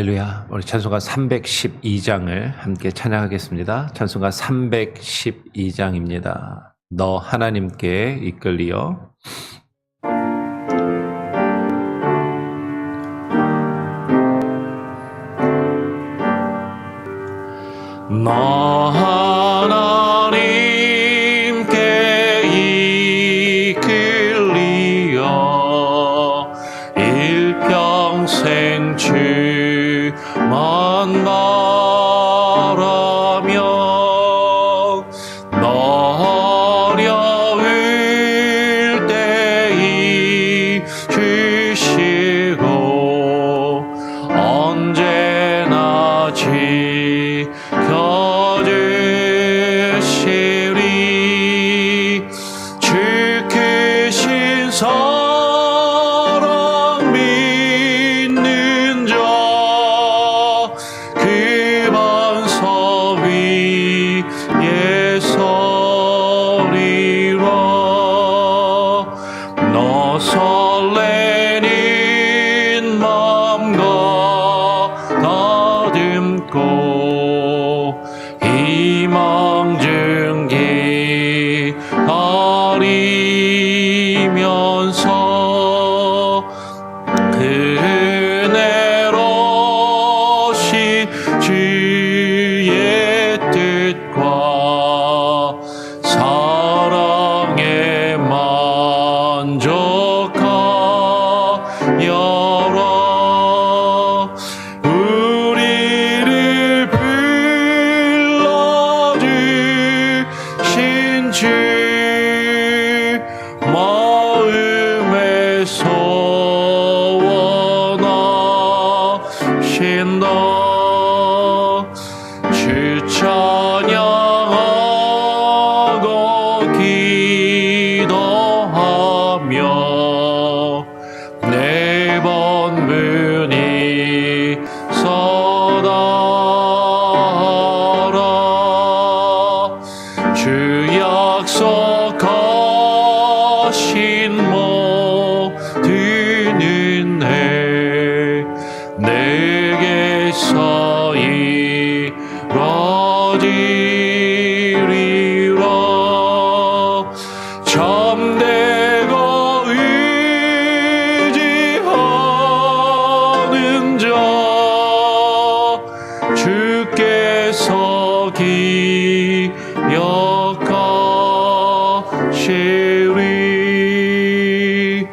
할렐루야. 우리 찬송가 312장을 함께 찬양하겠습니다. 찬송가 312장입니다. 너 하나님께 이끌리어. 너 하나님께 이끌리어 일평생 주만 바라며 너 어려울 때 이주시고 언제나 지켜주시리. 주 크신 사랑 믿는 자 그 반석 위에 서리라. 너 설레는 맘과 다듬고 희망 중 기다리면서 그 은혜로신 주의 뜻과 사랑에 만족하여라. 우리를 불러주신 주 마음에서 원하신다. 주 찬양하고 기도하며 네 번 문이 서다하라. 주 약속하신 모든 은혜 내게서 이루어지리라. 참되고 의지하는 자 주께서 기억하시리.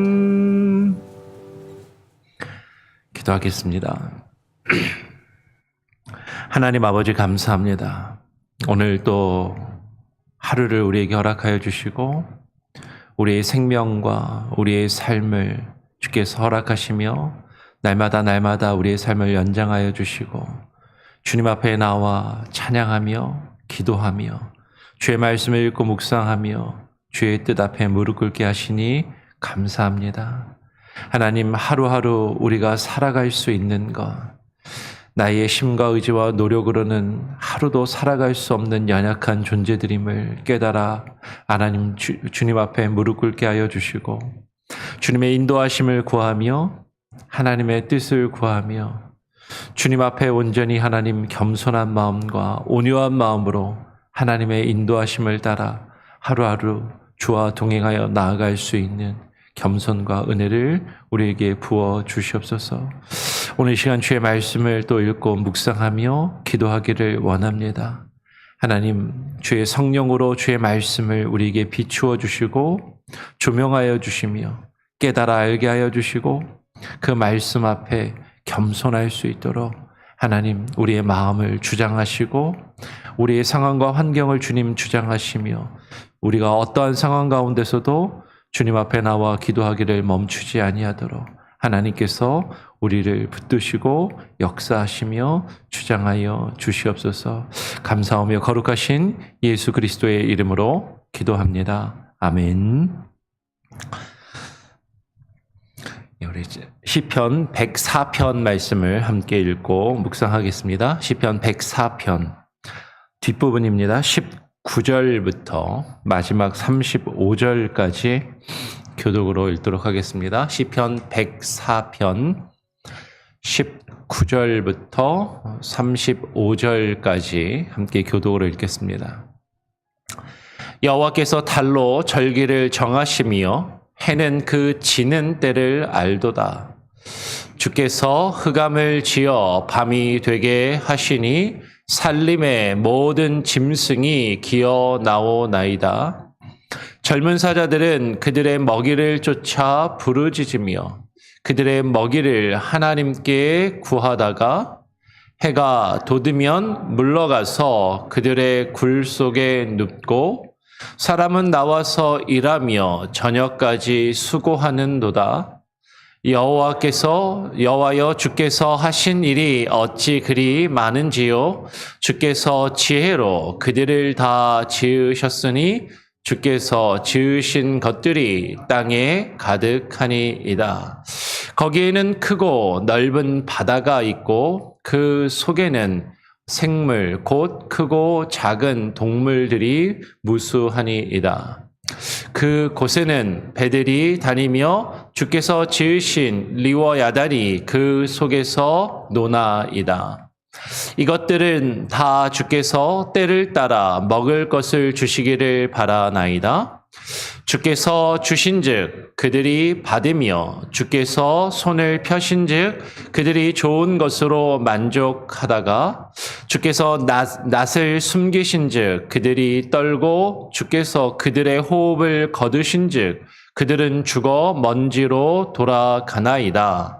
아멘. 기도하겠습니다. 하나님 아버지 감사합니다. 오늘 또 하루를 우리에게 허락하여 주시고 우리의 생명과 우리의 삶을 주께서 허락하시며 날마다 우리의 삶을 연장하여 주시고 주님 앞에 나와 찬양하며 기도하며 주의 말씀을 읽고 묵상하며 주의 뜻 앞에 무릎 꿇게 하시니 감사합니다. 하나님, 하루하루 우리가 살아갈 수 있는 것, 나의 힘과 의지와 노력으로는 하루도 살아갈 수 없는 연약한 존재들임을 깨달아 하나님 주님 앞에 무릎 꿇게 하여 주시고 주님의 인도하심을 구하며 하나님의 뜻을 구하며 주님 앞에 온전히 하나님 겸손한 마음과 온유한 마음으로 하나님의 인도하심을 따라 하루하루 주와 동행하여 나아갈 수 있는 겸손과 은혜를 우리에게 부어 주시옵소서. 오늘 이 시간 주의 말씀을 또 읽고 묵상하며 기도하기를 원합니다. 하나님, 주의 성령으로 주의 말씀을 우리에게 비추어 주시고 조명하여 주시며 깨달아 알게 하여 주시고 그 말씀 앞에 겸손할 수 있도록 하나님 우리의 마음을 주장하시고 우리의 상황과 환경을 주님 주장하시며 우리가 어떠한 상황 가운데서도 주님 앞에 나와 기도하기를 멈추지 아니하도록 하나님께서 우리를 붙드시고 역사하시며 주장하여 주시옵소서. 감사하며 거룩하신 예수 그리스도의 이름으로 기도합니다. 아멘. 우리 시편 104편 말씀을 함께 읽고 묵상하겠습니다. 시편 104편 뒷부분입니다. 19절부터 마지막 35절까지 교독으로 읽도록 하겠습니다. 시편 104편 19절부터 35절까지 함께 교독으로 읽겠습니다. 여호와께서 달로 절기를 정하시며 해는 그 지는 때를 알도다. 주께서 흑암을 지어 밤이 되게 하시니 산림의 모든 짐승이 기어 나오나이다. 젊은 사자들은 그들의 먹이를 쫓아 부르짖으며 그들의 먹이를 하나님께 구하다가 해가 돋으면 물러가서 그들의 굴 속에 눕고 사람은 나와서 일하며 저녁까지 수고하는도다. 여호와여 주께서 하신 일이 어찌 그리 많은지요. 주께서 지혜로 그들을 다 지으셨으니 주께서 지으신 것들이 땅에 가득하니이다. 거기에는 크고 넓은 바다가 있고 그 속에는 생물 곧 크고 작은 동물들이 무수하니이다. 그 곳에는 배들이 다니며 주께서 지으신 리워 야단이 그 속에서 노나이다. 이것들은 다 주께서 때를 따라 먹을 것을 주시기를 바라나이다. 주께서 주신즉 그들이 받으며 주께서 손을 펴신즉 그들이 좋은 것으로 만족하다가 주께서 낯을 숨기신즉 그들이 떨고 주께서 그들의 호흡을 거두신즉 그들은 죽어 먼지로 돌아가나이다.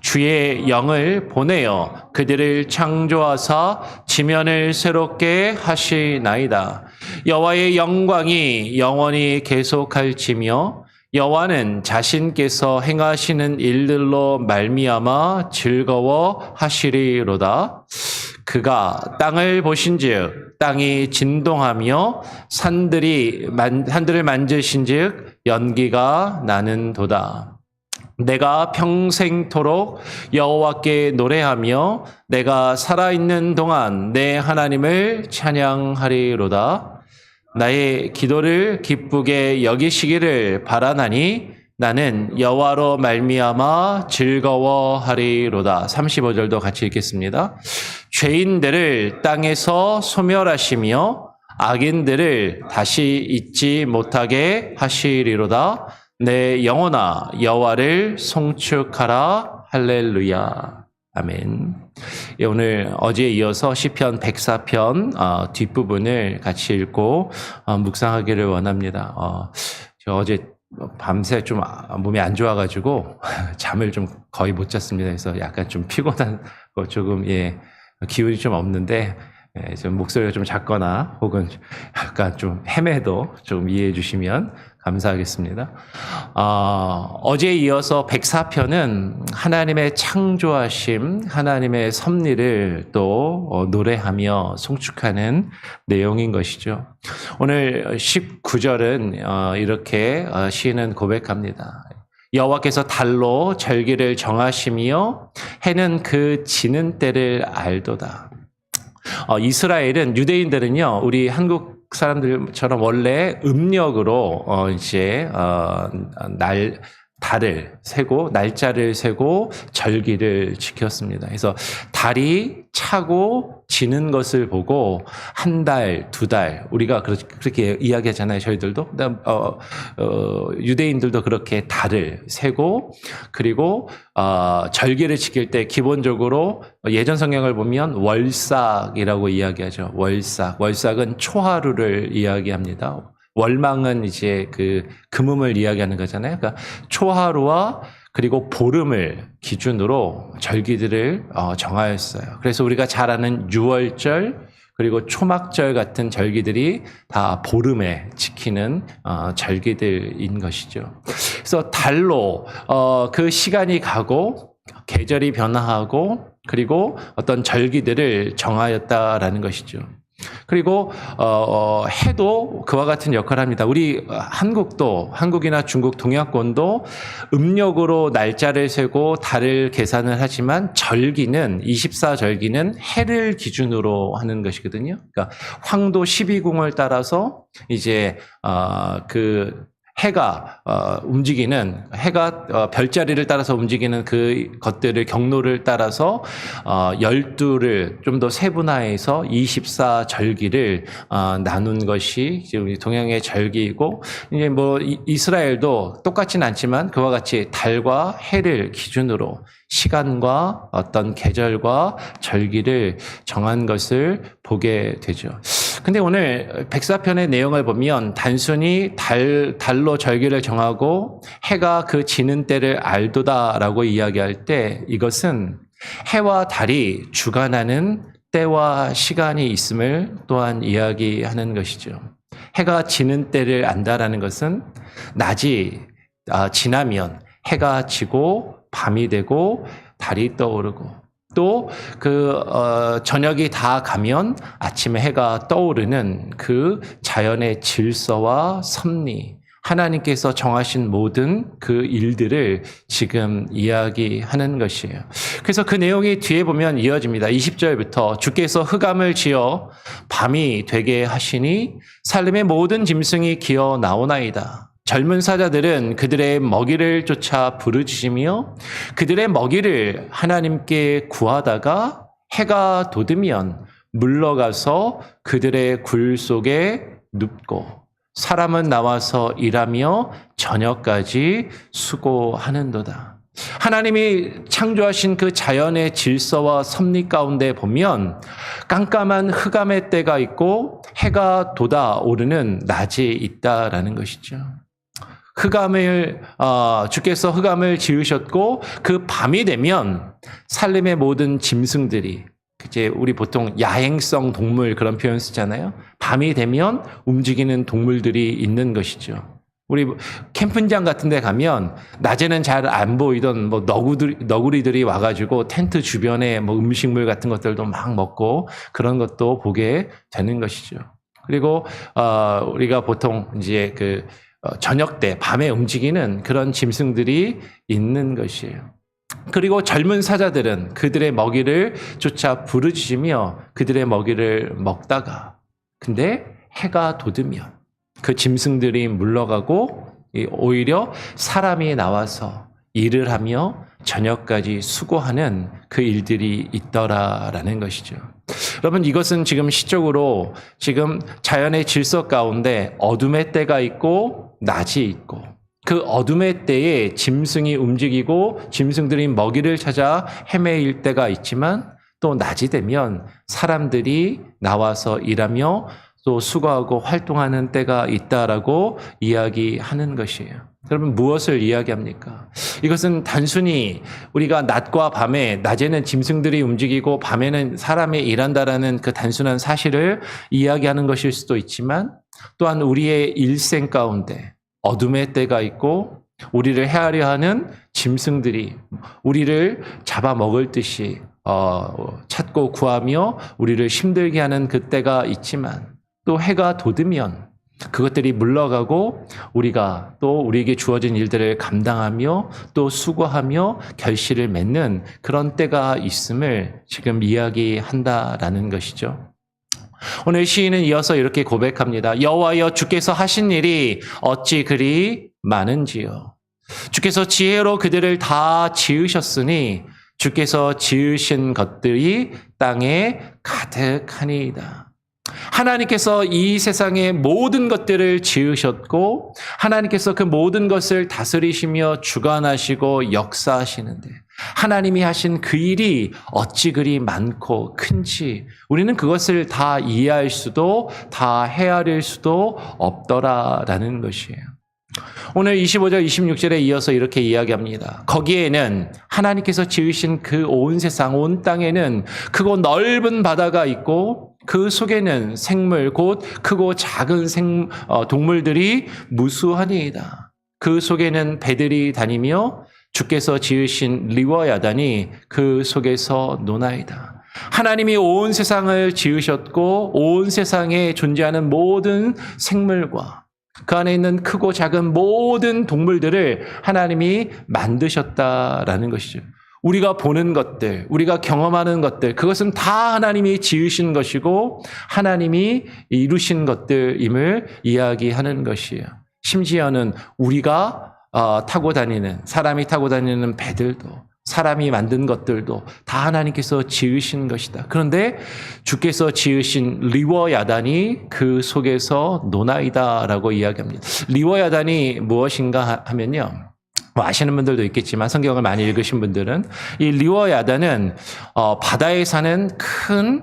주의 영을 보내어 그들을 창조하사 지면을 새롭게 하시나이다. 여호와의 영광이 영원히 계속할지며 여호와는 자신께서 행하시는 일들로 말미암아 즐거워하시리로다. 그가 땅을 보신즉 땅이 진동하며 산들을 만지신즉 연기가 나는도다. 내가 평생토록 여호와께 노래하며 내가 살아있는 동안 내 하나님을 찬양하리로다. 나의 기도를 기쁘게 여기시기를 바라나니 나는 여호와로 말미암아 즐거워하리로다. 35절도 같이 읽겠습니다. 죄인들을 땅에서 소멸하시며 악인들을 다시 잊지 못하게 하시리로다. 내 영혼아 여호와를 송축하라. 할렐루야. 아멘. 오늘 어제에 이어서 시편 104편 뒷부분을 같이 읽고 묵상하기를 원합니다. 저 어제 밤새 좀 몸이 안 좋아가지고 잠을 좀 거의 못 잤습니다. 그래서 약간 좀 피곤한 거 조금 기운이 좀 없는데 좀 목소리가 좀 작거나 혹은 약간 좀 헤매도 좀 이해해 주시면 감사하겠습니다. 어제에 이어서 104편은 하나님의 창조하심, 하나님의 섭리를 또 노래하며 송축하는 내용인 것이죠. 오늘 19절은 이렇게 시인은 고백합니다. 여호와께서 달로 절기를 정하시며 해는 그 지는 때를 알도다. 이스라엘은 유대인들은요, 우리 한국 사람들처럼 원래 음력으로 달을 세고 날짜를 세고 절기를 지켰습니다. 그래서 달이 차고 지는 것을 보고 한 달, 두 달 우리가 그렇게 이야기하잖아요. 저희들도 유대인들도 그렇게 달을 세고 그리고 절기를 지킬 때 기본적으로 예전 성경을 보면 월삭이라고 이야기하죠. 월삭은 초하루를 이야기합니다. 월망은 이제 그 금음을 이야기하는 거잖아요. 그러니까 초하루와 그리고 보름을 기준으로 절기들을 정하였어요. 그래서 우리가 잘 아는 유월절 그리고 초막절 같은 절기들이 다 보름에 지키는 절기들인 것이죠. 그래서 달로 그 시간이 가고 계절이 변화하고 그리고 어떤 절기들을 정하였다라는 것이죠. 그리고 해도 그와 같은 역할을 합니다. 우리 한국이나 중국 동양권도 음력으로 날짜를 세고 달을 계산을 하지만 24절기는 해를 기준으로 하는 것이거든요. 그러니까 황도 12궁을 따라서 이제 해가 별자리를 따라서 움직이는 그 것들을 경로를 따라서 12를 좀 더 세분화해서 24절기를 나눈 것이 우리 동양의 절기이고, 이제 이스라엘도 똑같진 않지만 그와 같이 달과 해를 기준으로 시간과 어떤 계절과 절기를 정한 것을 보게 되죠. 근데 오늘 백사편의 내용을 보면 단순히 달로 절기를 정하고 해가 그 지는 때를 알도다라고 이야기할 때, 이것은 해와 달이 주관하는 때와 시간이 있음을 또한 이야기하는 것이죠. 해가 지는 때를 안다라는 것은 낮이 지나면 해가 지고 밤이 되고 달이 떠오르고, 또 저녁이 다 가면 아침에 해가 떠오르는 그 자연의 질서와 섭리, 하나님께서 정하신 모든 그 일들을 지금 이야기하는 것이에요. 그래서 그 내용이 뒤에 보면 이어집니다. 20절부터 주께서 흑암을 지어 밤이 되게 하시니 살림의 모든 짐승이 기어 나오나이다. 젊은 사자들은 그들의 먹이를 쫓아 부르짖으며 그들의 먹이를 하나님께 구하다가 해가 돋으면 물러가서 그들의 굴 속에 눕고, 사람은 나와서 일하며 저녁까지 수고하는도다. 하나님이 창조하신 그 자연의 질서와 섭리 가운데 보면 깜깜한 흑암의 때가 있고 해가 돋아오르는 낮이 있다라는 것이죠. 주께서 흑암을 지으셨고 그 밤이 되면 살림의 모든 짐승들이, 이제 우리 보통 야행성 동물 그런 표현 쓰잖아요. 밤이 되면 움직이는 동물들이 있는 것이죠. 우리 캠핑장 같은 데 가면 낮에는 잘 안 보이던 너구리들이 와가지고 텐트 주변에 음식물 같은 것들도 막 먹고 그런 것도 보게 되는 것이죠. 그리고 우리가 보통 이제 저녁 때 밤에 움직이는 그런 짐승들이 있는 것이에요. 그리고 젊은 사자들은 그들의 먹이를 쫓아 부르짖으며 그들의 먹이를 먹다가, 근데 해가 돋으면 그 짐승들이 물러가고 오히려 사람이 나와서 일을 하며 저녁까지 수고하는 그 일들이 있더라라는 것이죠. 여러분, 이것은 지금 시적으로 지금 자연의 질서 가운데 어둠의 때가 있고 낮이 있고, 그 어둠의 때에 짐승이 움직이고 짐승들이 먹이를 찾아 헤매일 때가 있지만, 또 낮이 되면 사람들이 나와서 일하며 또 수고하고 활동하는 때가 있다라고 이야기하는 것이에요. 여러분, 무엇을 이야기합니까? 이것은 단순히 우리가 낮과 밤에, 낮에는 짐승들이 움직이고 밤에는 사람이 일한다라는 그 단순한 사실을 이야기하는 것일 수도 있지만, 또한 우리의 일생 가운데 어둠의 때가 있고 우리를 해하려 하는 짐승들이 우리를 잡아먹을 듯이 찾고 구하며 우리를 힘들게 하는 그 때가 있지만, 또 해가 돋으면 그것들이 물러가고 우리가 또 우리에게 주어진 일들을 감당하며 또 수고하며 결실을 맺는 그런 때가 있음을 지금 이야기한다라는 것이죠. 오늘 시인은 이어서 이렇게 고백합니다. 여호와여, 주께서 하신 일이 어찌 그리 많은지요. 주께서 지혜로 그들을 다 지으셨으니 주께서 지으신 것들이 땅에 가득하니이다. 하나님께서 이 세상의 모든 것들을 지으셨고 하나님께서 그 모든 것을 다스리시며 주관하시고 역사하시는데, 하나님이 하신 그 일이 어찌 그리 많고 큰지 우리는 그것을 다 이해할 수도 다 헤아릴 수도 없더라라는 것이에요. 오늘 25절 26절에 이어서 이렇게 이야기합니다. 거기에는 하나님께서 지으신 그 온 세상, 온 땅에는 크고 넓은 바다가 있고 그 속에는 생물 곧 크고 작은 동물들이 무수하니이다. 그 속에는 배들이 다니며 주께서 지으신 리와 야단이 그 속에서 노나이다. 하나님이 온 세상을 지으셨고 온 세상에 존재하는 모든 생물과 그 안에 있는 크고 작은 모든 동물들을 하나님이 만드셨다라는 것이죠. 우리가 보는 것들, 우리가 경험하는 것들, 그것은 다 하나님이 지으신 것이고 하나님이 이루신 것들임을 이야기하는 것이에요. 심지어는 우리가 타고 다니는, 사람이 타고 다니는 배들도, 사람이 만든 것들도 다 하나님께서 지으신 것이다. 그런데 주께서 지으신 리워야단이 그 속에서 노나이다라고 이야기합니다. 리워야단이 무엇인가 하면요. 뭐 아시는 분들도 있겠지만 성경을 많이 읽으신 분들은 이 리워야단은 바다에 사는 큰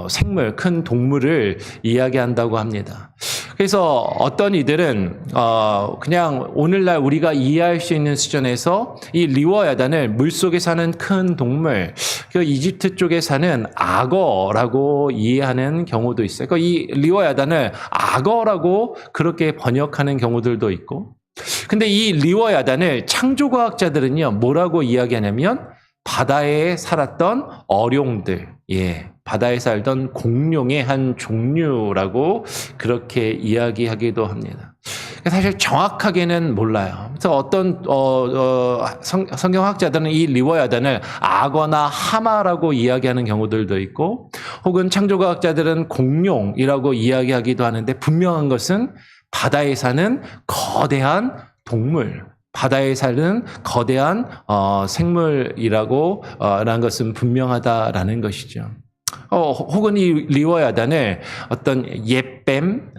생물, 큰 동물을 이야기한다고 합니다. 그래서 어떤 이들은 그냥 오늘날 우리가 이해할 수 있는 수준에서 이 리워야단을 물속에 사는 큰 동물, 그 이집트 쪽에 사는 악어라고 이해하는 경우도 있어요. 그러니까 이 리워야단을 악어라고 그렇게 번역하는 경우들도 있고, 근데 이 리워야단을 창조과학자들은요 뭐라고 이야기하냐면 바다에 살았던 어룡들, 바다에 살던 공룡의 한 종류라고 그렇게 이야기하기도 합니다. 사실 정확하게는 몰라요. 그래서 어떤 성경학자들은 이 리워야단을 악어나 하마라고 이야기하는 경우들도 있고, 혹은 창조과학자들은 공룡이라고 이야기하기도 하는데, 분명한 것은 바다에 사는 거대한 동물, 바다에 사는 거대한 생물이라고 라는 것은 분명하다라는 것이죠. 혹은 이 리워야단을 어떤 옛뱀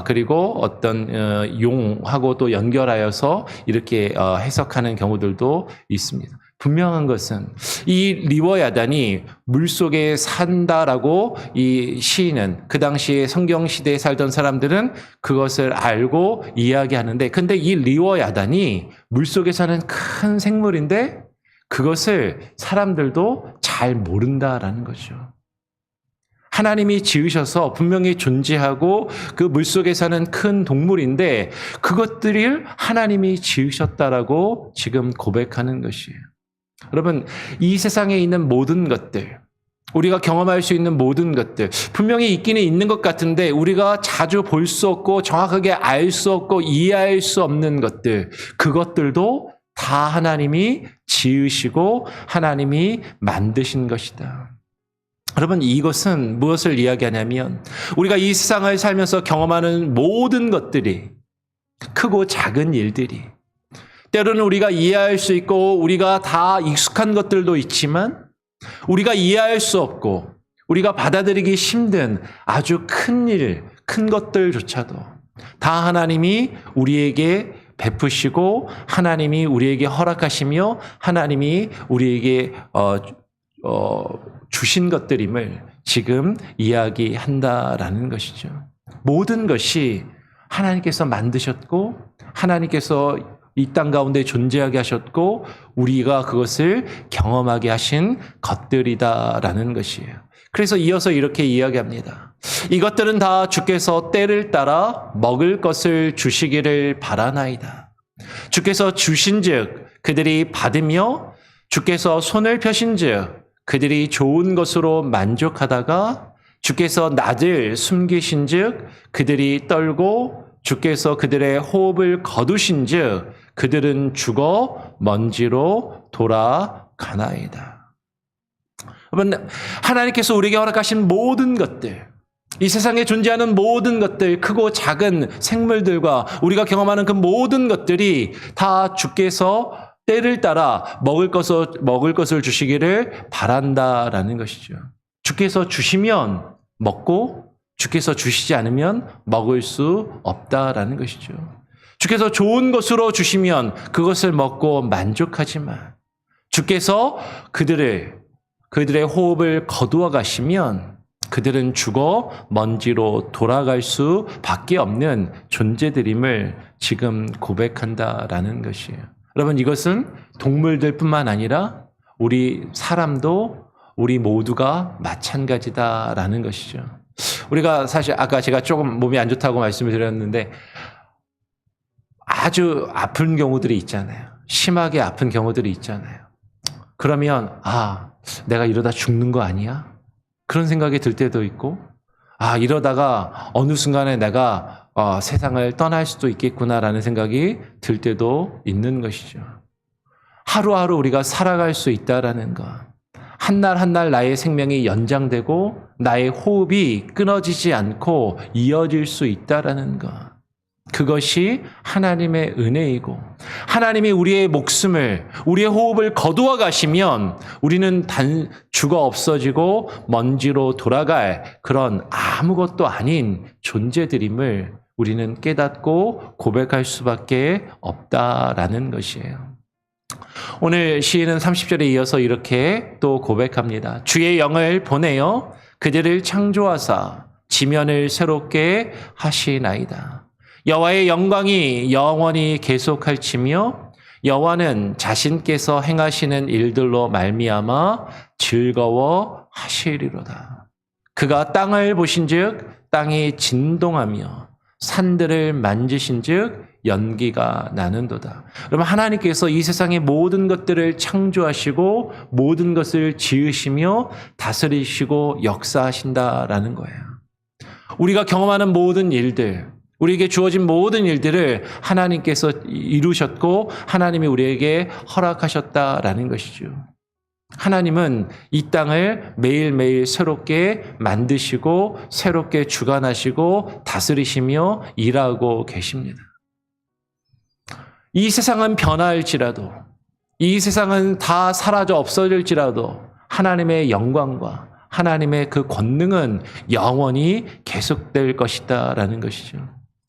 그리고 어떤 용하고 또 연결하여서 이렇게 해석하는 경우들도 있습니다. 분명한 것은 이 리워야단이 물속에 산다라고 이 시인은, 그 당시에 성경 시대에 살던 사람들은 그것을 알고 이야기하는데, 근데 이 리워야단이 물속에 사는 큰 생물인데 그것을 사람들도 잘 모른다라는 거죠. 하나님이 지으셔서 분명히 존재하고 그 물속에 사는 큰 동물인데 그것들을 하나님이 지으셨다라고 지금 고백하는 것이에요. 여러분, 이 세상에 있는 모든 것들, 우리가 경험할 수 있는 모든 것들, 분명히 있기는 있는 것 같은데 우리가 자주 볼 수 없고 정확하게 알 수 없고 이해할 수 없는 것들, 그것들도 다 하나님이 지으시고 하나님이 만드신 것이다. 여러분, 이것은 무엇을 이야기하냐면 우리가 이 세상을 살면서 경험하는 모든 것들이, 크고 작은 일들이, 때로는 우리가 이해할 수 있고 우리가 다 익숙한 것들도 있지만 우리가 이해할 수 없고 우리가 받아들이기 힘든 아주 큰 일, 큰 것들조차도 다 하나님이 우리에게 베푸시고 하나님이 우리에게 허락하시며 하나님이 우리에게 주신 것들임을 지금 이야기한다라는 것이죠. 모든 것이 하나님께서 만드셨고 하나님께서 이 땅 가운데 존재하게 하셨고 우리가 그것을 경험하게 하신 것들이다라는 것이에요. 그래서 이어서 이렇게 이야기합니다. 이것들은 다 주께서 때를 따라 먹을 것을 주시기를 바라나이다. 주께서 주신즉 그들이 받으며 주께서 손을 펴신즉 그들이 좋은 것으로 만족하다가 주께서 낯을 숨기신즉 그들이 떨고 주께서 그들의 호흡을 거두신즉 그들은 죽어 먼지로 돌아가나이다. 여러분, 하나님께서 우리에게 허락하신 모든 것들, 이 세상에 존재하는 모든 것들, 크고 작은 생물들과 우리가 경험하는 그 모든 것들이 다 주께서 때를 따라 먹을 것을 주시기를 바란다라는 것이죠. 주께서 주시면 먹고 주께서 주시지 않으면 먹을 수 없다라는 것이죠. 주께서 좋은 것으로 주시면 그것을 먹고 만족하지만 주께서 그들의 호흡을 거두어 가시면 그들은 죽어 먼지로 돌아갈 수밖에 없는 존재들임을 지금 고백한다라는 것이에요. 여러분, 이것은 동물들뿐만 아니라 우리 사람도 우리 모두가 마찬가지다라는 것이죠. 우리가 사실 아까 제가 조금 몸이 안 좋다고 말씀을 드렸는데 아주 아픈 경우들이 있잖아요. 심하게 아픈 경우들이 있잖아요. 그러면 내가 이러다 죽는 거 아니야? 그런 생각이 들 때도 있고, 이러다가 어느 순간에 내가 세상을 떠날 수도 있겠구나라는 생각이 들 때도 있는 것이죠. 하루하루 우리가 살아갈 수 있다라는 것. 한 날 한 날 나의 생명이 연장되고 나의 호흡이 끊어지지 않고 이어질 수 있다라는 것. 그것이 하나님의 은혜이고, 하나님이 우리의 목숨을, 우리의 호흡을 거두어 가시면 우리는 죽어 없어지고 먼지로 돌아갈 그런 아무것도 아닌 존재들임을 우리는 깨닫고 고백할 수밖에 없다라는 것이에요. 오늘 시인은 30절에 이어서 이렇게 또 고백합니다. 주의 영을 보내어 그들을 창조하사 지면을 새롭게 하시나이다. 여호와의 영광이 영원히 계속할지며 여호와는 자신께서 행하시는 일들로 말미암아 즐거워하시리로다. 그가 땅을 보신즉 땅이 진동하며 산들을 만지신즉 연기가 나는도다. 여러분, 하나님께서 이 세상의 모든 것들을 창조하시고 모든 것을 지으시며 다스리시고 역사하신다라는 거예요. 우리가 경험하는 모든 일들, 우리에게 주어진 모든 일들을 하나님께서 이루셨고 하나님이 우리에게 허락하셨다라는 것이죠. 하나님은 이 땅을 매일매일 새롭게 만드시고 새롭게 주관하시고 다스리시며 일하고 계십니다. 이 세상은 변할지라도, 이 세상은 다 사라져 없어질지라도 하나님의 영광과 하나님의 그 권능은 영원히 계속될 것이다라는 것이죠.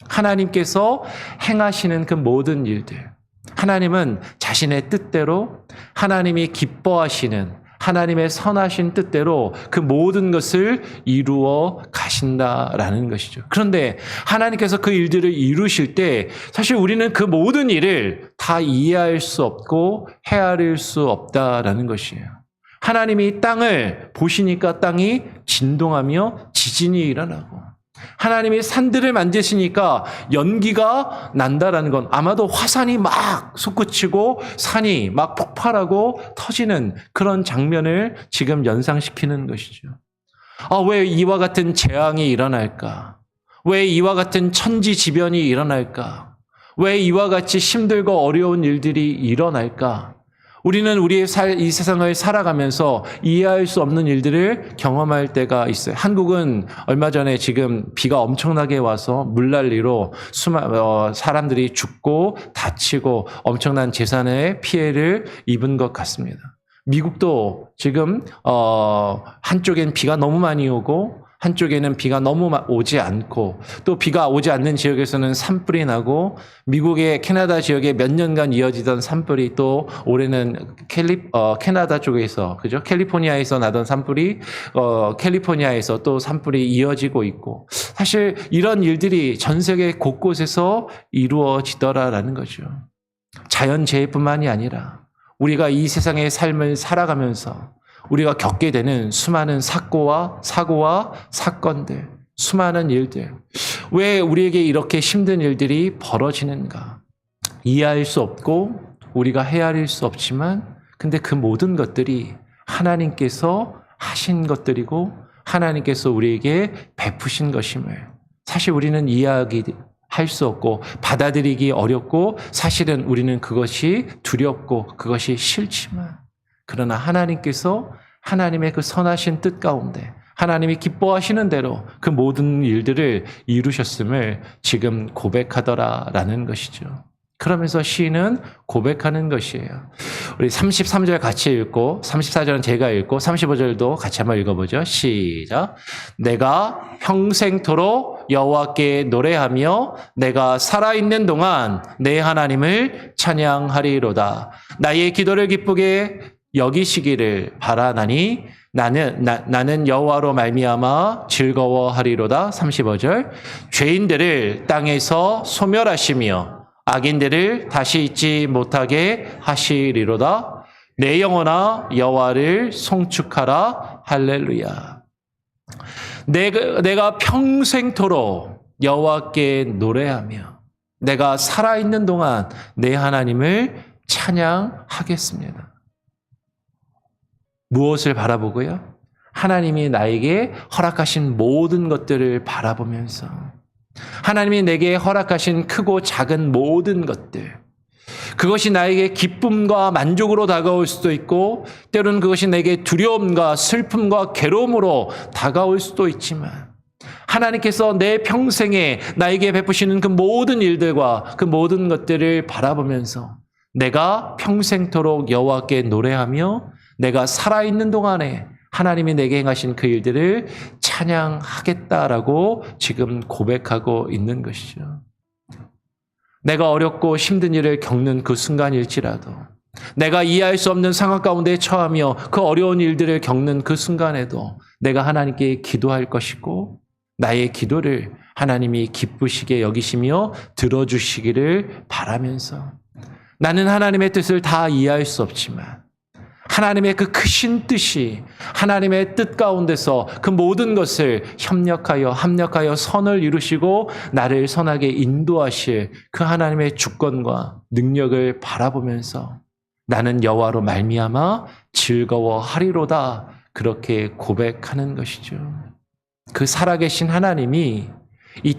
하나님께서 행하시는 그 모든 일들, 하나님은 자신의 뜻대로, 하나님이 기뻐하시는 하나님의 선하신 뜻대로 그 모든 것을 이루어 가신다라는 것이죠. 그런데 하나님께서 그 일들을 이루실 때 사실 우리는 그 모든 일을 다 이해할 수 없고 헤아릴 수 없다라는 것이에요. 하나님이 땅을 보시니까 땅이 진동하며 지진이 일어나고, 하나님이 산들을 만드시니까 연기가 난다라는 건 아마도 화산이 막 솟구치고 산이 막 폭발하고 터지는 그런 장면을 지금 연상시키는 것이죠. 왜 이와 같은 재앙이 일어날까? 왜 이와 같은 천지지변이 일어날까? 왜 이와 같이 힘들고 어려운 일들이 일어날까? 우리는 우리의 이 세상을 살아가면서 이해할 수 없는 일들을 경험할 때가 있어요. 한국은 얼마 전에 지금 비가 엄청나게 와서 물난리로 사람들이 죽고 다치고 엄청난 재산의 피해를 입은 것 같습니다. 미국도 지금 한쪽엔 비가 너무 많이 오고 한쪽에는 비가 너무 오지 않고, 또 비가 오지 않는 지역에서는 산불이 나고, 미국의 캐나다 지역에 몇 년간 이어지던 산불이 또 올해는 캐나다 쪽에서, 그죠? 캘리포니아에서 나던 산불이 캘리포니아에서 또 산불이 이어지고 있고, 사실 이런 일들이 전 세계 곳곳에서 이루어지더라라는 거죠. 자연재해뿐만이 아니라 우리가 이 세상의 삶을 살아가면서 우리가 겪게 되는 수많은 사고와 사건들, 수많은 일들, 왜 우리에게 이렇게 힘든 일들이 벌어지는가? 이해할 수 없고 우리가 헤아릴 수 없지만, 근데 그 모든 것들이 하나님께서 하신 것들이고 하나님께서 우리에게 베푸신 것임을 사실 우리는 이해할 수 없고 받아들이기 어렵고, 사실은 우리는 그것이 두렵고 그것이 싫지만, 그러나 하나님께서 하나님의 그 선하신 뜻 가운데 하나님이 기뻐하시는 대로 그 모든 일들을 이루셨음을 지금 고백하더라라는 것이죠. 그러면서 시인은 고백하는 것이에요. 우리 33절 같이 읽고 34절은 제가 읽고 35절도 같이 한번 읽어보죠. 시작. 내가 평생토록 여호와께 노래하며 내가 살아있는 동안 내 하나님을 찬양하리로다. 나의 기도를 기쁘게 여기시기를 바라나니 나는 여호와로 말미암아 즐거워하리로다. 35절. 죄인들을 땅에서 소멸하시며 악인들을 다시 잊지 못하게 하시리로다. 내 영혼아 여호와를 송축하라. 할렐루야. 내가 평생토록 여호와께 노래하며 내가 살아있는 동안 내 하나님을 찬양하겠습니다. 무엇을 바라보고요? 하나님이 나에게 허락하신 모든 것들을 바라보면서 하나님이 내게 허락하신 크고 작은 모든 것들, 그것이 나에게 기쁨과 만족으로 다가올 수도 있고 때로는 그것이 내게 두려움과 슬픔과 괴로움으로 다가올 수도 있지만 하나님께서 내 평생에 나에게 베푸시는 그 모든 일들과 그 모든 것들을 바라보면서 내가 평생토록 여호와께 노래하며 내가 살아있는 동안에 하나님이 내게 행하신 그 일들을 찬양하겠다라고 지금 고백하고 있는 것이죠. 내가 어렵고 힘든 일을 겪는 그 순간일지라도 내가 이해할 수 없는 상황 가운데 처하며 그 어려운 일들을 겪는 그 순간에도 내가 하나님께 기도할 것이고 나의 기도를 하나님이 기쁘시게 여기시며 들어주시기를 바라면서 나는 하나님의 뜻을 다 이해할 수 없지만 하나님의 그 크신 뜻이 하나님의 뜻 가운데서 그 모든 것을 합력하여 선을 이루시고 나를 선하게 인도하실 그 하나님의 주권과 능력을 바라보면서 나는 여호와로 말미암아 즐거워하리로다 그렇게 고백하는 것이죠. 그 살아계신 하나님이 이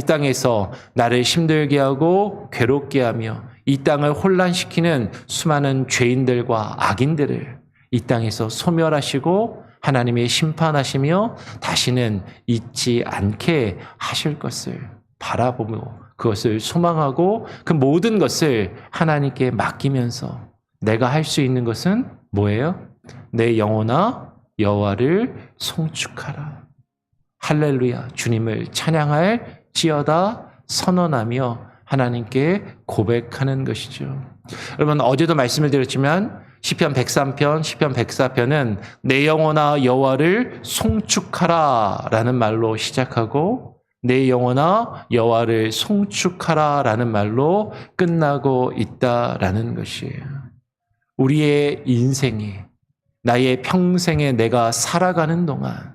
땅에서 나를 힘들게 하고 괴롭게 하며 이 땅을 혼란시키는 수많은 죄인들과 악인들을 이 땅에서 소멸하시고 하나님이 심판하시며 다시는 잊지 않게 하실 것을 바라보며 그것을 소망하고 그 모든 것을 하나님께 맡기면서 내가 할 수 있는 것은 뭐예요? 내 영혼아 여호와를 송축하라. 할렐루야, 주님을 찬양할지어다 선언하며 하나님께 고백하는 것이죠. 여러분, 어제도 말씀을 드렸지만 시편 103편, 시편 104편은 내 영혼아 여호와를 송축하라 라는 말로 시작하고 내 영혼아 여호와를 송축하라 라는 말로 끝나고 있다라는 것이에요. 우리의 인생에, 나의 평생에 내가 살아가는 동안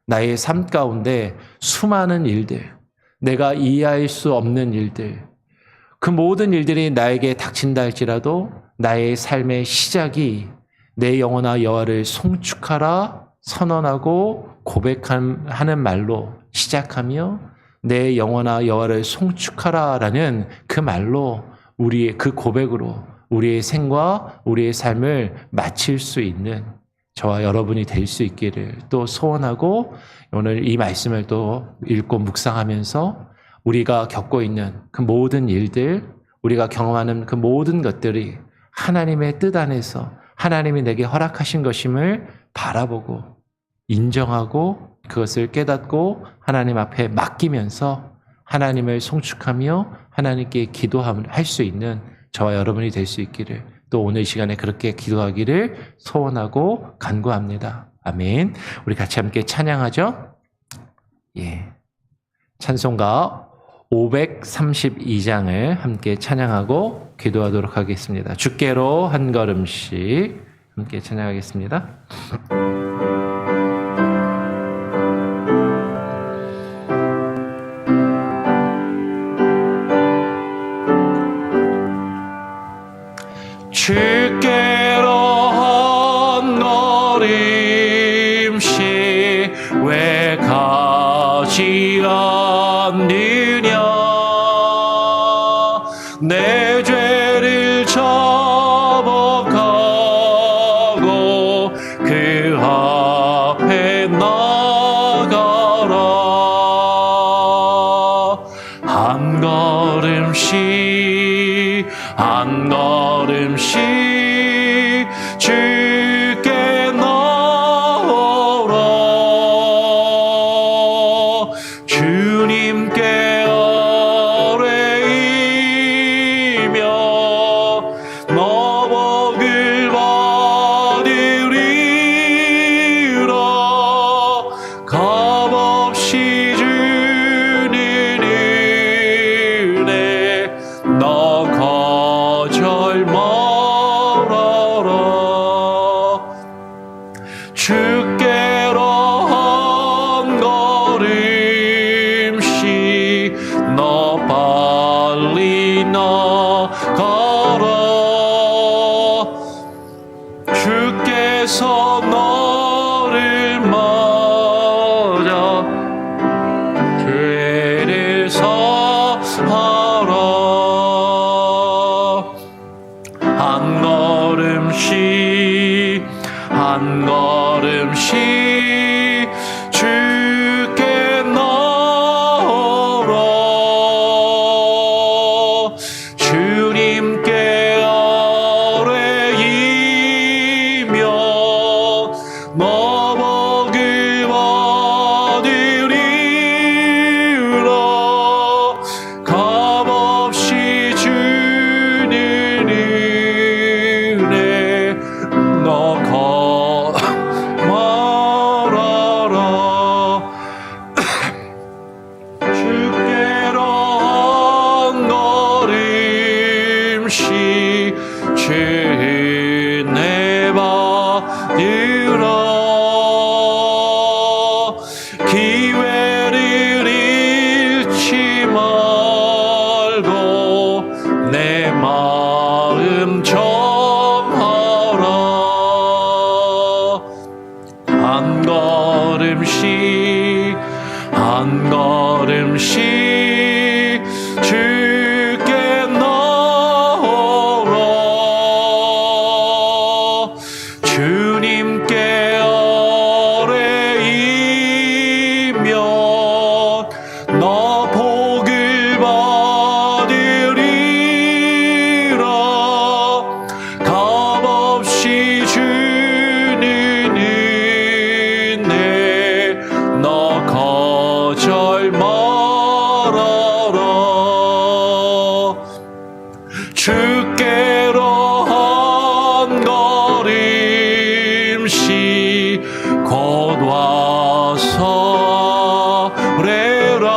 나의 삶 가운데 수많은 일들, 내가 이해할 수 없는 일들, 그 모든 일들이 나에게 닥친다 할지라도 나의 삶의 시작이 내 영혼아 여호와를 송축하라 선언하고 고백하는 말로 시작하며 내 영혼아 여호와를 송축하라라는 그 말로 우리의 그 고백으로 우리의 생과 우리의 삶을 마칠 수 있는 저와 여러분이 될 수 있기를 또 소원하고 오늘 이 말씀을 또 읽고 묵상하면서 우리가 겪고 있는 그 모든 일들, 우리가 경험하는 그 모든 것들이 하나님의 뜻 안에서 하나님이 내게 허락하신 것임을 바라보고 인정하고 그것을 깨닫고 하나님 앞에 맡기면서 하나님을 송축하며 하나님께 기도할 수 있는 저와 여러분이 될 수 있기를 또 오늘 시간에 그렇게 기도하기를 소원하고 간구합니다. 아멘. 우리 같이 함께 찬양하죠. 예. 찬송가 532장을 함께 찬양하고 기도하도록 하겠습니다. 주께로 한 걸음씩 함께 찬양하겠습니다. 주께로 한 걸음씩 왜 가지 않느냐 내 죄를 자복하고 그 앞에 나가라 한 걸음씩 한 걸음씩 주께 나오라 주님께 아뢰이며 너복을 받으리라 값없이 주는 은혜 너 거절 말아라 한 걸음씩 한 걸음씩 주께 나아가 주님께 아뢰이며 너복을 받으리라 값없이 주는 은혜 너 말하라 주께로 한 걸음씩 주내 받으라 기회를 잃지 말고 내 마음 정하라 한 걸음씩 한 걸음씩 주께 나아가 주님께 아뢰이며 너 복을 받으리라 값없이 주는 은혜 너 거절 말아라 주께로 한 걸음씩 곧 와서 래라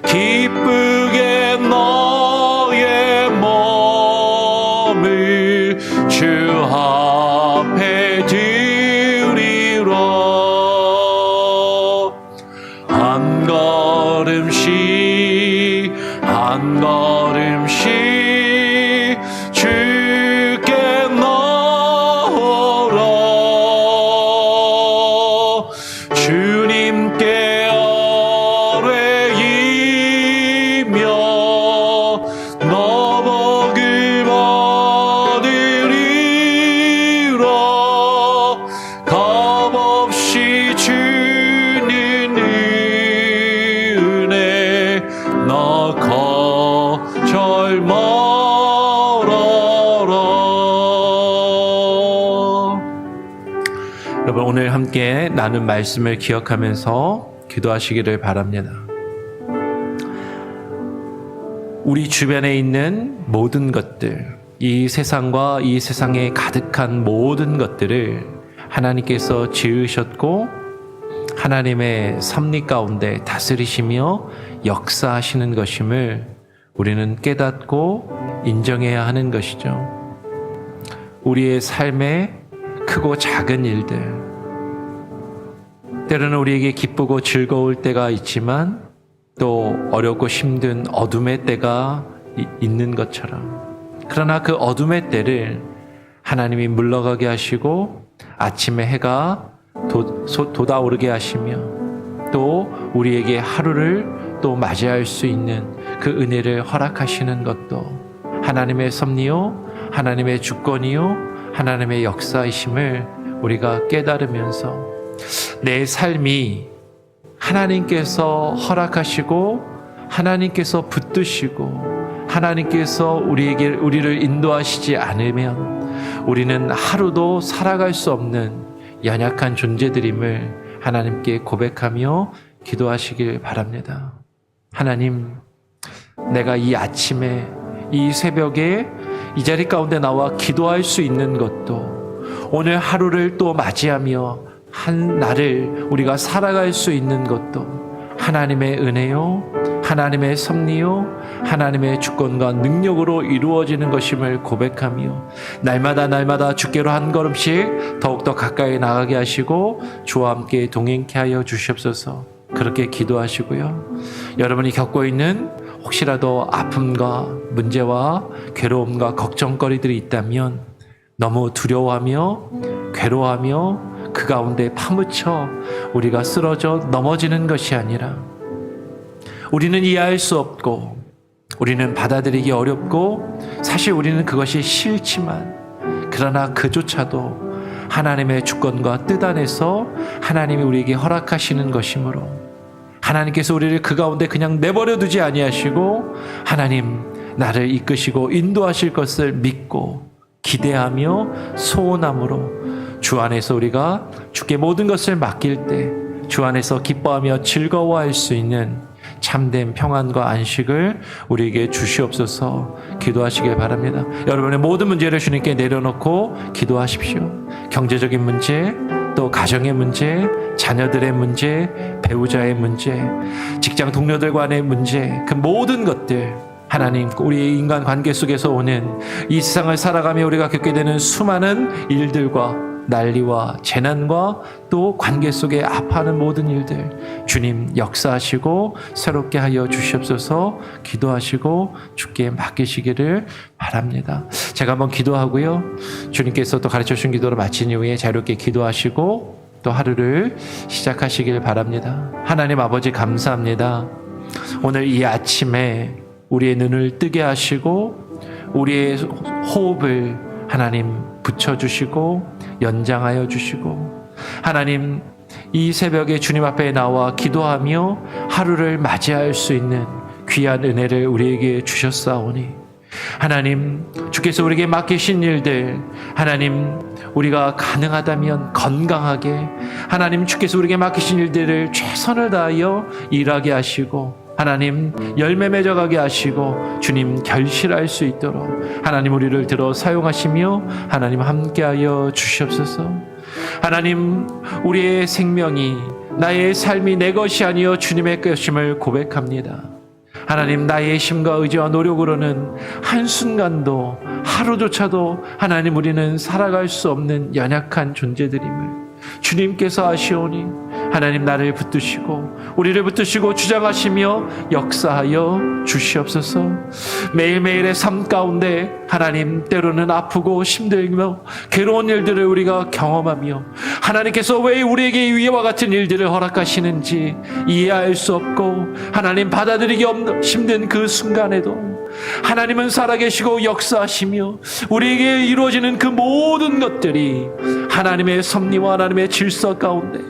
기쁘게 너의 몸을 주 앞에 드리라 한 걸음씩 한 걸음씩 주께 나아가 주님께 아뢰이며 너 복을 받으리라 값없이 주는 은혜 너 거절 말아라 여러분 오늘 함께 나눈 말씀을 기억하면서 기도하시기를 바랍니다. 우리 주변에 있는 모든 것들, 이 세상과 이 세상에 가득한 모든 것들을 하나님께서 지으셨고 하나님의 섭리 가운데 다스리시며 역사하시는 것임을 우리는 깨닫고 인정해야 하는 것이죠. 우리의 삶에 크고 작은 일들, 때로는 우리에게 기쁘고 즐거울 때가 있지만 또 어렵고 힘든 어둠의 때가 있는 것처럼, 그러나 그 어둠의 때를 하나님이 물러가게 하시고 아침에 해가 돋아오르게 하시며 또 우리에게 하루를 또 맞이할 수 있는 그 은혜를 허락하시는 것도 하나님의 섭리요, 하나님의 주권이요, 하나님의 역사이심을 우리가 깨달으면서 내 삶이 하나님께서 허락하시고 하나님께서 붙드시고 하나님께서 우리를 인도하시지 않으면 우리는 하루도 살아갈 수 없는 연약한 존재들임을 하나님께 고백하며 기도하시길 바랍니다. 하나님, 내가 이 아침에 이 새벽에 이 자리 가운데 나와 기도할 수 있는 것도, 오늘 하루를 또 맞이하며 한 날을 우리가 살아갈 수 있는 것도 하나님의 은혜요, 하나님의 섭리요, 하나님의 주권과 능력으로 이루어지는 것임을 고백하며 날마다 주께로 한 걸음씩 더욱더 가까이 나가게 하시고 주와 함께 동행케 하여 주시옵소서. 그렇게 기도하시고요. 여러분이 겪고 있는 혹시라도 아픔과 문제와 괴로움과 걱정거리들이 있다면 너무 두려워하며 괴로워하며 그 가운데 파묻혀 우리가 쓰러져 넘어지는 것이 아니라, 우리는 이해할 수 없고 우리는 받아들이기 어렵고 사실 우리는 그것이 싫지만, 그러나 그조차도 하나님의 주권과 뜻 안에서 하나님이 우리에게 허락하시는 것이므로, 하나님께서 우리를 그 가운데 그냥 내버려 두지 아니하시고 하나님 나를 이끄시고 인도하실 것을 믿고 기대하며 소원함으로 주 안에서 우리가 주께 모든 것을 맡길 때 주 안에서 기뻐하며 즐거워할 수 있는 참된 평안과 안식을 우리에게 주시옵소서. 기도하시길 바랍니다. 여러분의 모든 문제를 주님께 내려놓고 기도하십시오. 경제적인 문제, 또 가정의 문제, 자녀들의 문제, 배우자의 문제, 직장 동료들 간의 문제, 그 모든 것들, 하나님, 우리의 인간 관계 속에서 오는 이 세상을 살아가며 우리가 겪게 되는 수많은 일들과 난리와 재난과 또 관계 속에 아파하는 모든 일들, 주님 역사하시고 새롭게 하여 주시옵소서. 기도하시고 주께 맡기시기를 바랍니다. 제가 한번 기도하고요, 주님께서 또 가르쳐 주신 기도를 마친 이후에 자유롭게 기도하시고 또 하루를 시작하시길 바랍니다. 하나님 아버지, 감사합니다. 오늘 이 아침에 우리의 눈을 뜨게 하시고 우리의 호흡을 하나님 붙여주시고 연장하여 주시고, 하나님 이 새벽에 주님 앞에 나와 기도하며 하루를 맞이할 수 있는 귀한 은혜를 우리에게 주셨사오니, 하나님 주께서 우리에게 맡기신 일들, 하나님 우리가 가능하다면 건강하게, 하나님 주께서 우리에게 맡기신 일들을 최선을 다하여 일하게 하시고, 하나님 열매 맺어가게 하시고 주님 결실할 수 있도록 하나님 우리를 들어 사용하시며 하나님 함께하여 주시옵소서. 하나님 우리의 생명이, 나의 삶이 내 것이 아니여 주님의 것임을 고백합니다. 하나님 나의 힘과 의지와 노력으로는 한순간도 하루조차도 하나님 우리는 살아갈 수 없는 연약한 존재들임을 주님께서 아시오니, 하나님 나를 붙드시고 우리를 붙드시고 주장하시며 역사하여 주시옵소서. 매일매일의 삶 가운데 하나님 때로는 아프고 힘들며 괴로운 일들을 우리가 경험하며, 하나님께서 왜 우리에게 이와 같은 일들을 허락하시는지 이해할 수 없고 하나님 받아들이기 힘든 그 순간에도 하나님은 살아계시고 역사하시며 우리에게 이루어지는 그 모든 것들이 하나님의 섭리와 하나님의 질서 가운데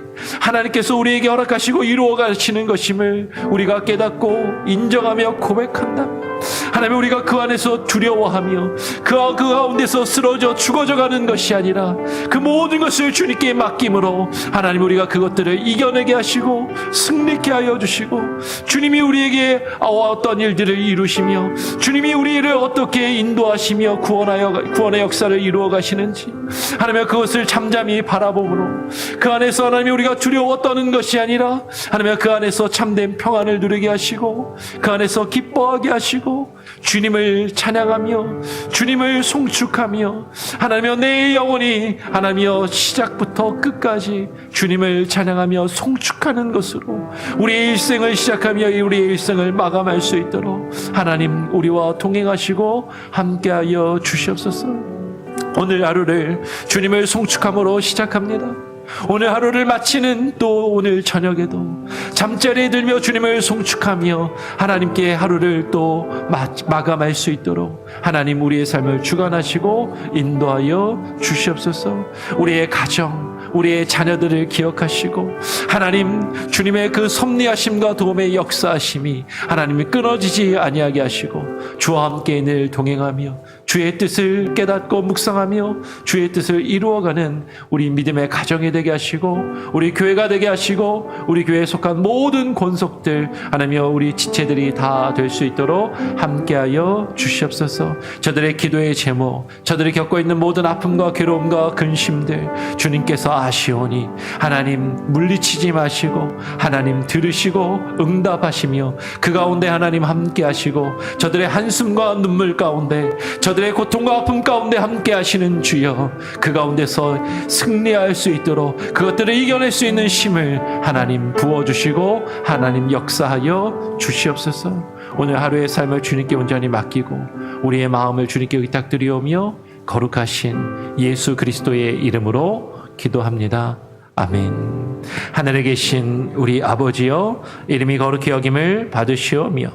하나님께서 우리에게 허락하시고 이루어 가시는 것임을 우리가 깨닫고 인정하며 고백한다면, 하나님 우리가 그 안에서 두려워하며 그 가운데서 쓰러져 죽어져 가는 것이 아니라 그 모든 것을 주님께 맡김으로 하나님 우리가 그것들을 이겨내게 하시고 승리케 하여 주시고, 주님이 우리에게 어떤 일들을 이루시며 주님이 우리를 어떻게 인도하시며 구원의 역사를 이루어 가시는지 하나님 그것을 잠잠히 바라보므로 그 안에서 하나님 우리가 두려워 떠는 것이 아니라 하나님 그 안에서 참된 평안을 누리게 하시고 그 안에서 기뻐하게 하시고 주님을 찬양하며 주님을 송축하며 하나님여 내 영혼이 하나님여 시작부터 끝까지 주님을 찬양하며 송축하는 것으로 우리의 일생을 시작하며 우리의 일생을 마감할 수 있도록 하나님 우리와 동행하시고 함께하여 주시옵소서. 오늘 하루를 주님을 송축함으로 시작합니다. 오늘 하루를 마치는 또 오늘 저녁에도 잠자리에 들며 주님을 송축하며 하나님께 하루를 또 마감할 수 있도록 하나님 우리의 삶을 주관하시고 인도하여 주시옵소서. 우리의 가정, 우리의 자녀들을 기억하시고 하나님 주님의 그 섭리하심과 도움의 역사하심이 하나님이 끊어지지 아니하게 하시고 주와 함께 늘 동행하며 주의 뜻을 깨닫고 묵상하며 주의 뜻을 이루어가는 우리 믿음의 가정이 되게 하시고 우리 교회가 되게 하시고 우리 교회에 속한 모든 권속들 하나님여 우리 지체들이 다 될 수 있도록 함께하여 주시옵소서. 저들의 기도의 제목, 저들이 겪고 있는 모든 아픔과 괴로움과 근심들 주님께서 아시오니 하나님 물리치지 마시고 하나님 들으시고 응답하시며 그 가운데 하나님 함께하시고 저들의 한숨과 눈물 가운데 저들의 고통과 아픔 가운데 함께하시는 주여, 그 가운데서 승리할 수 있도록 그것들을 이겨낼 수 있는 힘을 하나님 부어주시고 하나님 역사하여 주시옵소서. 오늘 하루의 삶을 주님께 온전히 맡기고 우리의 마음을 주님께 의탁드리오며 거룩하신 예수 그리스도의 이름으로 기도합니다. 아멘. 하늘에 계신 우리 아버지여, 이름이 거룩히 여김을 받으시오며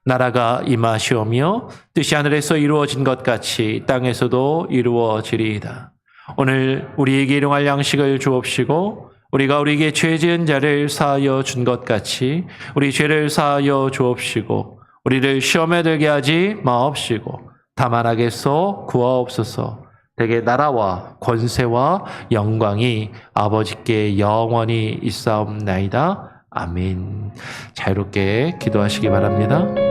나라가 임하시오며 뜻이 하늘에서 이루어진 것 같이 땅에서도 이루어지리이다. 오늘 우리에게 일용할 양식을 주옵시고 우리가 우리에게 죄 지은 자를 사하여 준 것 같이 우리 죄를 사하여 주옵시고 우리를 시험에 들게 하지 마옵시고 다만 악에서 구하옵소서. 대개 나라와 권세와 영광이 아버지께 영원히 있사옵나이다. 아멘. 자유롭게 기도하시기 바랍니다.